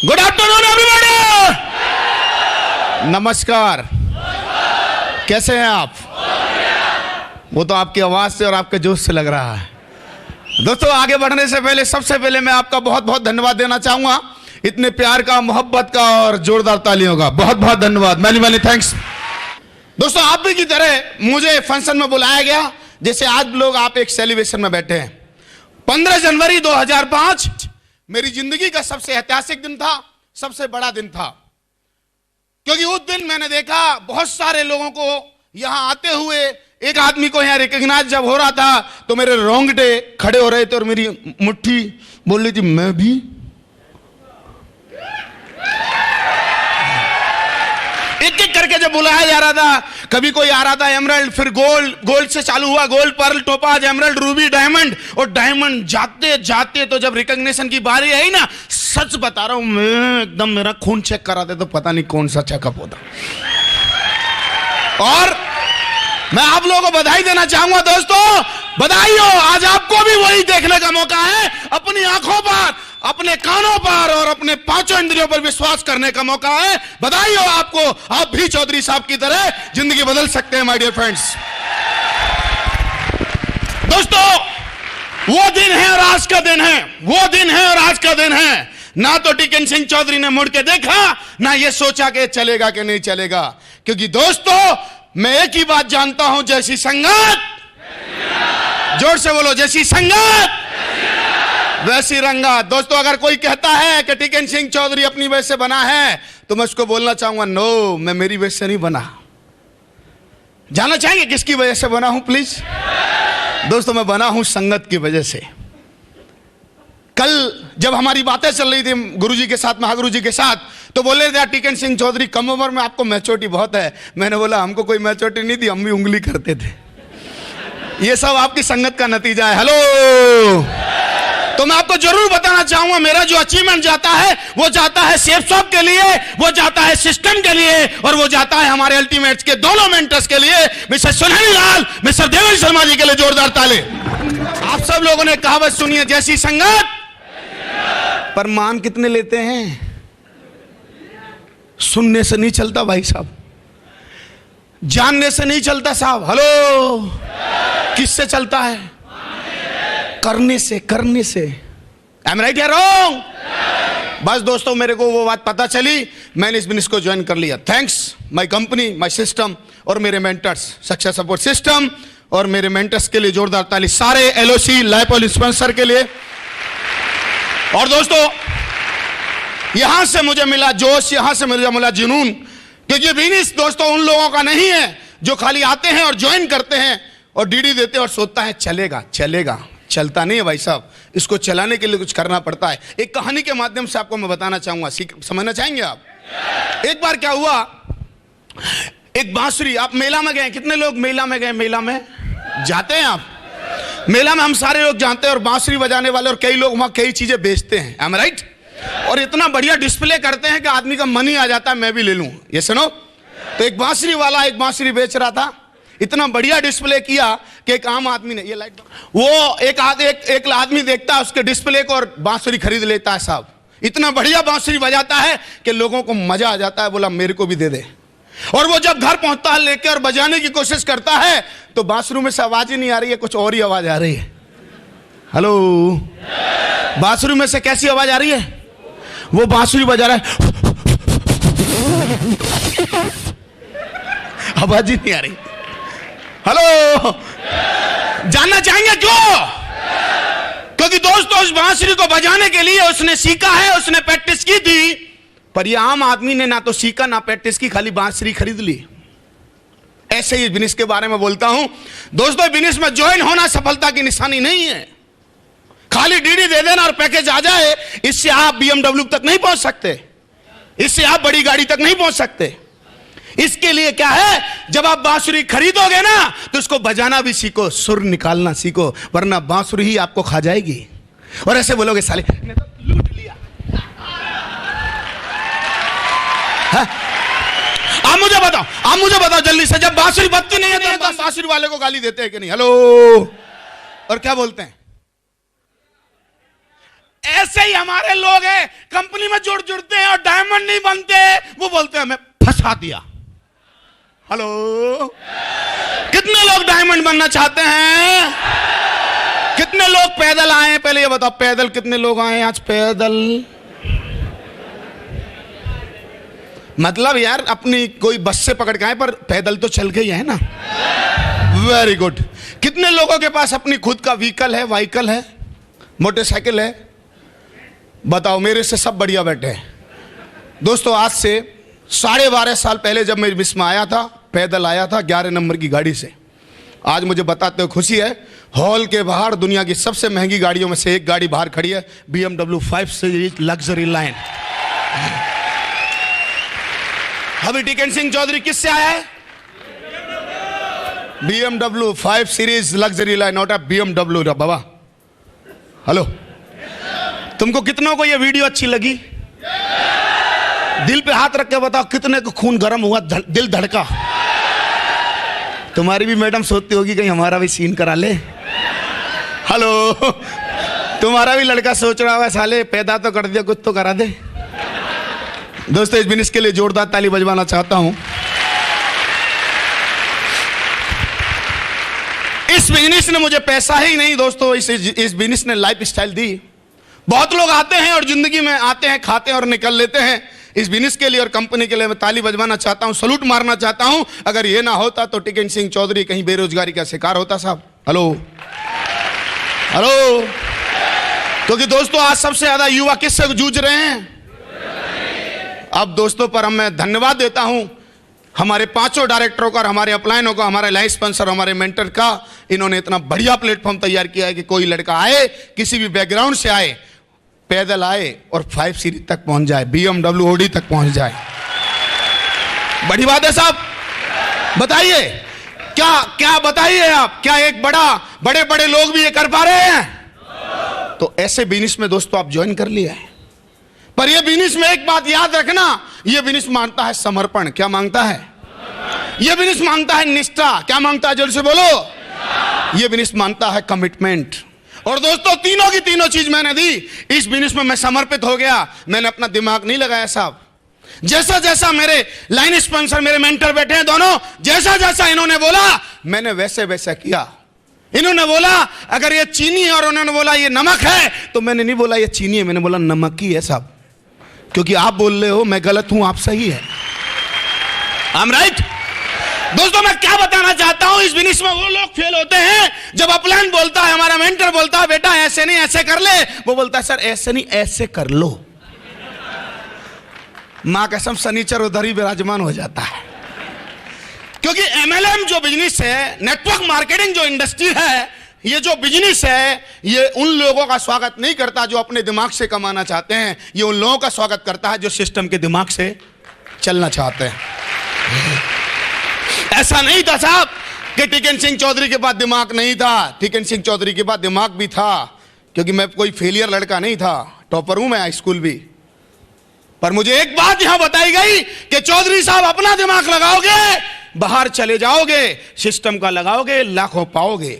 Good afternoon everybody. नमस्कार, कैसे हैं आप? वो तो आपकी आवाज से और आपके जोश से लग रहा है। दोस्तों, आगे बढ़ने से पहले सबसे पहले मैं आपका बहुत बहुत धन्यवाद देना चाहूंगा, इतने प्यार का, मोहब्बत का और जोरदार तालियों का बहुत बहुत धन्यवाद। Many many thanks. दोस्तों, आप भी की तरह मुझे फंक्शन में बुलाया गया, जैसे आज लोग आप एक सेलिब्रेशन में बैठे हैं। 15 जनवरी 2005 मेरी जिंदगी का सबसे ऐतिहासिक दिन था, सबसे बड़ा दिन था, क्योंकि उस दिन मैंने देखा बहुत सारे लोगों को यहां आते हुए। एक आदमी को यहां रिकॉग्नाइज जब हो रहा था तो मेरे रोंगटे खड़े हो रहे थे और मेरी मुट्ठी बोल रही थी मैं भी। एक एक करके जब बुलाया जा रहा था, कभी कोई आ रहा था एमरल्ड, फिर गोल्ड, गोल्ड से चालू हुआ gold, pearl, topaz, emerald, ruby, diamond, और डायमंड जाते जाते तो जब रिकॉग्निशन की बारी आई ना, सच बता रहा हूं मैं, एकदम मेरा खून चेक कराते तो पता नहीं कौन सा चेकअप होता। और मैं आप लोगों को बधाई देना चाहूंगा। दोस्तों, बधाई हो, आज आपको भी वही देखने का मौका है, अपनी आंखों पर, अपने कानों पर और अपने पांचों इंद्रियों पर विश्वास करने का मौका है। बधाई हो आपको, आप भी चौधरी साहब की तरह जिंदगी बदल सकते हैं माय डियर फ्रेंड्स। दोस्तों, वो दिन है और आज का दिन है, वो दिन है और आज का दिन है। ना तो टिकन सिंह चौधरी ने मुड़ के देखा, ना ये सोचा कि चलेगा कि नहीं चलेगा, क्योंकि दोस्तों मैं एक ही बात जानता हूं, जैसी संगत, जोर से बोलो, जैसी संगत वैसी रंगत। दोस्तों, अगर कोई कहता है कि टिकन सिंह चौधरी अपनी वजह से बना है, तो मैं उसको बोलना चाहूंगा, नो, मैं मेरी वजह से नहीं बना। जानना चाहेंगे किसकी वजह से बना हूं प्लीज? दोस्तों, मैं बना हूं संगत की वजह से। कल जब हमारी बातें चल रही थी गुरुजी के साथ, महागुरु जी के साथ, तो बोले थे टिकन सिंह चौधरी कम उम्र में आपको मैच्योरिटी बहुत है। मैंने बोला हमको कोई मैच्योरिटी नहीं थी, हम भी उंगली करते थे। ये सब आपकी संगत का नतीजा है। हेलो, तो मैं आपको जरूर बताना चाहूंगा, मेरा जो अचीवमेंट जाता है वो जाता है सेफ शॉप के लिए, वो जाता है सिस्टम के लिए, और वो जाता है हमारे अल्टीमेट्स के दोनों मेंटर्स के लिए, मिस्टर सुनहरी लाल, मिस्टर देवेंद्र शर्मा जी के लिए जोरदार ताले। आप सब लोगों ने कहावत सुनी है, जैसी संगत, पर मान कितने लेते हैं? सुनने से नहीं चलता भाई साहब, जानने से नहीं चलता साहब। हेलो, किससे चलता है? करने से, करने से। आई एम राइट या रॉन्ग? बस दोस्तों, मेरे को वो बात पता चली, मैंने इस बिजनेस को ज्वाइन कर लिया। Thanks my company, my system और मेरे मेंटर्स, सक्सेस सपोर्ट सिस्टम और मेरे मेंटर्स के लिए जोरदार ताली, सारे एलओसी लाइपोल स्पॉन्सर के लिए। और दोस्तों, यहां से मुझे मिला जोश, यहां से मुझे मिला जुनून, क्योंकि बिजनेस दोस्तों उन लोगों का नहीं है जो खाली आते हैं और ज्वाइन करते हैं और डीडी देते हैं और सोचता है चलेगा चलेगा। चलता नहीं है भाई साहब, इसको चलाने के लिए कुछ करना पड़ता है। एक कहानी के माध्यम से आपको मैं बताना चाहूंगा, समझना चाहेंगे आप? एक बार क्या हुआ, एक बांसुरी, आप मेला में गए, कितने लोग मेला में गए? मेला में जाते हैं आप? मेला में हम सारे लोग जानते हैं, और बांसुरी बजाने वाले और कई लोग वहां कई चीजें बेचते हैं। am I right? और इतना बढ़िया डिस्प्ले करते हैं कि आदमी का मन ही आ जाता है मैं भी ले लूं। ये सुनो, तो एक बांसुरी वाला एक बांसुरी बेच रहा था, इतना बढ़िया डिस्प्ले किया कि एक आम आदमी ने, ये लाइट, वो एक आदमी देखता है उसके डिस्प्ले को और बांसुरी खरीद लेता है। साहब, इतना बढ़िया बांसुरी बजाता है कि लोगों को मजा आ जाता है, बोला मेरे को भी दे दे। और वो जब घर पहुंचता है लेके और बजाने की कोशिश करता है, तो बांसुरी में से आवाज ही नहीं आ रही है, कुछ और ही आवाज आ रही है। हेलो, बांसुरी में से कैसी आवाज आ रही है? वो बांसुरी बजा रहा है, आवाज ही नहीं आ रही। हेलो, जानना चाहेंगे क्यों? क्योंकि दोस्तों, उस बांसुरी को बजाने के लिए उसने सीखा है, उसने प्रैक्टिस की थी, पर यह आम आदमी ने ना तो सीखा ना प्रैक्टिस की, खाली बांसुरी खरीद ली। ऐसे ही बिजनेस के बारे में बोलता हूं दोस्तों, बिजनेस में ज्वाइन होना सफलता की निशानी नहीं है। खाली डीडी दे देना और पैकेज आ जाए, इससे आप बीएमडब्ल्यू तक नहीं पहुंच सकते, इससे आप बड़ी गाड़ी तक नहीं पहुंच सकते। इसके लिए क्या है, जब आप बांसुरी खरीदोगे ना, तो इसको बजाना भी सीखो, सुर निकालना सीखो, वरना बांसुरी ही आपको खा जाएगी। और ऐसे बोलोगे साले ने तो लूट लिया। आप मुझे बताओ जल्दी से, जब बांसुरी बजती नहीं है तो हम बांसुरी वाले को गाली देते हैं कि नहीं? हेलो, और क्या बोलते हैं? ऐसे ही हमारे लोग हैं, कंपनी में जुड़ते हैं और डायमंड नहीं बनते, वो बोलते हैं हमें फंसा दिया। हेलो, कितने लोग डायमंड बनना चाहते हैं? कितने लोग पैदल आए हैं? पहले ये बताओ, पैदल कितने लोग आए आज? पैदल मतलब यार अपनी कोई बस से पकड़ के आए, पर पैदल तो चल के ही है ना। Very good. कितने लोगों के पास अपनी खुद का व्हीकल है, मोटरसाइकिल है? बताओ, मेरे से सब बढ़िया बैठे हैं। दोस्तों, आज से 12.5 साल पहले जब मैं मिस में आया था, पैदल आया था 11 नंबर की गाड़ी से। आज मुझे बताते हुए खुशी है, हॉल के बाहर दुनिया की सबसे महंगी गाड़ियों में से एक गाड़ी बाहर खड़ी है, BMW 5 सीरीज लग्जरी लाइन। अभी टिकन सिंह चौधरी किससे आया है? BMW 5 series luxury line, not a BMW Baba. Hello, तुमको कितनों को ये वीडियो अच्छी लगी? दिल पे हाथ रख के बताओ, कितने को खून गर्म हुआ, दिल धड़का? तुम्हारी भी मैडम सोचती होगी कहीं हमारा भी सीन करा ले। हेलो, तुम्हारा भी लड़का सोच रहा होगा साले पैदा तो कर दिया, कुछ तो करा दे। दोस्तों, इस बिजनेस के लिए जोरदार ताली बजवाना चाहता हूं। इस बिजनेस ने मुझे पैसा ही नहीं दोस्तों, इस बिजनेस ने लाइफ स्टाइल दी। बहुत लोग आते हैं और जिंदगी में आते हैं, खाते हैं और निकल लेते हैं। इस बिजनेस के लिए और कंपनी के लिए मैं ताली बजवाना चाहता हूं, सलूट मारना चाहता हूं। अगर ये ना होता तो टिकन सिंह चौधरी कहीं बेरोजगारी का शिकार होता साहब। हेलो हेलो, क्योंकि दोस्तों आज सबसे ज्यादा युवा किससे जूझ रहे हैं? अब दोस्तों पर मैं धन्यवाद देता हूं हमारे 5 डायरेक्टरों का और हमारे अपलाइनों का, हमारे लाइफ स्पॉन्सर, हमारे मेंटर का। इन्होंने इतना बढ़िया प्लेटफॉर्म तैयार किया है कि कोई लड़का आए, किसी भी बैकग्राउंड से आए, पैदल आए और 5 सीरीज तक पहुंच जाए, BMW OD तक पहुंच जाए। बड़ी बात है साहब। बताइए क्या क्या बताइए आप, क्या एक बड़े बड़े लोग भी ये कर पा रहे हैं? तो ऐसे बिजनेस में दोस्तों आप ज्वाइन कर लिया है। पर ये बिजनेस में एक बात याद रखना, ये बिजनेस मांगता है समर्पण। क्या मांगता है? ये बिजनेस मांगता है निष्ठा। क्या मांगता है? जोर से बोलो। ये बिजनेस मांगता है कमिटमेंट। और दोस्तों, तीनों की तीनों चीज मैंने दी। इस बिजनेस में मैं समर्पित हो गया, मैंने अपना दिमाग नहीं लगाया साहब। जैसा जैसा मेरे लाइन स्पॉन्सर, मेरे मेंटर बैठे हैं दोनों, जैसा जैसा इन्होंने बोला मैंने वैसे वैसा किया। इन्होंने बोला अगर ये चीनी है और उन्होंने बोला ये नमक है, तो मैंने नहीं बोला ये चीनी है, मैंने बोला नमक ही है साहब। क्योंकि आप बोल रहे हो मैं गलत हूं, आप सही है। I am right. दोस्तों, मैं क्या बताना चाहता हूं, इस बिजनेस में वो लोग फेल होते हैं जब अपलाइन बोलता है, हमारा मेंटर बोलता है बेटा ऐसे नहीं ऐसे कर ले, वो बोलता है सर ऐसे नहीं ऐसे कर लो। मां कसम शनिचर उधर ही विराजमान हो जाता है। क्योंकि MLM जो बिजनेस है, नेटवर्क मार्केटिंग जो इंडस्ट्री है, ये जो बिजनेस है, ये उन लोगों का स्वागत नहीं करता जो अपने दिमाग से कमाना चाहते हैं। ये उन लोगों का स्वागत करता है जो सिस्टम के दिमाग से चलना चाहते हैं। ऐसा नहीं था साहब कि टिकन सिंह चौधरी के पास दिमाग नहीं था। टिकन सिंह चौधरी के पास दिमाग भी था, क्योंकि मैं कोई फेलियर लड़का नहीं था, टॉपर हूं मैं हाई स्कूल भी। पर मुझे एक बात यहां बताई गई कि चौधरी साहब अपना दिमाग लगाओगे, बाहर चले जाओगे, सिस्टम का लगाओगे, लाखों पाओगे।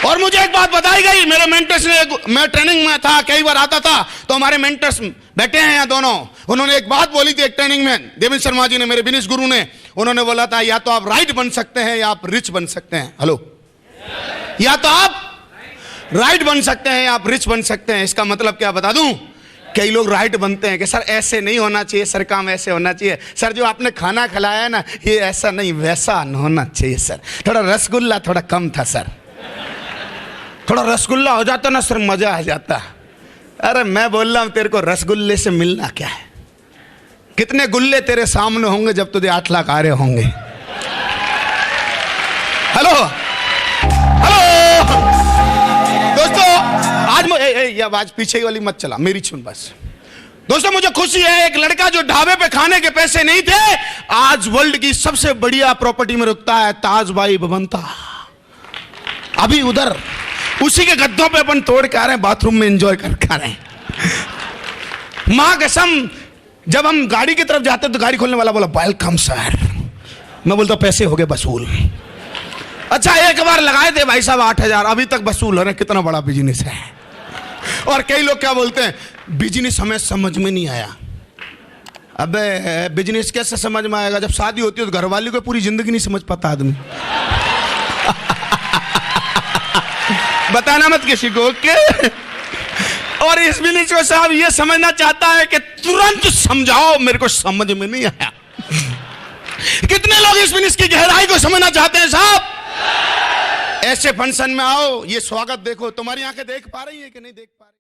और मुझे एक बात बताई गई, मेरे मेंटर्स ने, मैं ट्रेनिंग में था, कई बार आता था, तो हमारे मेंटर्स बैठे हैं यहाँ दोनों, उन्होंने एक बात बोली थी एक ट्रेनिंग में, देवेंद्र शर्मा जी ने, मेरे बिजनेस गुरु ने, उन्होंने बोला था या तो आप राइट बन सकते हैं या आप रिच बन सकते हैं। हेलो, या तो आप राइट बन सकते हैं या आप रिच बन सकते हैं। इसका मतलब क्या बता दूं, कई लोग राइट बनते हैं कि सर ऐसे नहीं होना चाहिए, सर काम ऐसे होना चाहिए, सर जो आपने खाना खिलाया है ना ये ऐसा नहीं वैसा होना चाहिए, सर थोड़ा रसगुल्ला थोड़ा कम था, सर थोड़ा रसगुल्ला हो जाता ना सर मजा आ जाता। अरे मैं बोल रहा हूं तेरे को रसगुल्ले से मिलना क्या है? कितने गुल्ले तेरे सामने होंगे जब तुझे 8 लाख आ रहे होंगे। हेलो हेलो दोस्तों, आज ये आवाज पीछे वाली मत चला, मेरी सुन बस। दोस्तों मुझे खुशी है, एक लड़का जो ढाबे पे खाने के पैसे नहीं थे, आज वर्ल्ड की सबसे बढ़िया प्रॉपर्टी में रुकता है, ताज भाई भवंता। अभी उधर उसी के गद्दों पे अपन तोड़ के आ रहे हैं, बाथरूम में एंजॉय कर रहे हैं। मां कसम, जब हम गाड़ी की तरफ जाते तो गाड़ी खोलने वाला बोला वेलकम सर, मैं बोलता पैसे हो गए वसूल। अच्छा एक बार लगाए थे भाई साहब 8,000, अभी तक वसूल हो रहे, कितना बड़ा बिजनेस है। और कई लोग क्या बोलते हैं, बिजनेस हमें समझ में नहीं आया। अबे बिजनेस कैसे समझ में आएगा, जब शादी होती है तो घरवाली को पूरी जिंदगी नहीं समझ पाता आदमी। बताना मत किसी को, ओके? और इस बिजनेस को साहब ये समझना चाहता है कि तुरंत समझाओ, मेरे को समझ में नहीं आया। कितने लोग इस बिजनेस की गहराई को समझना चाहते हैं साहब? ऐसे फंक्शन में आओ, ये स्वागत देखो, तुम्हारी आंखें देख पा रही है कि नहीं देख पा रही?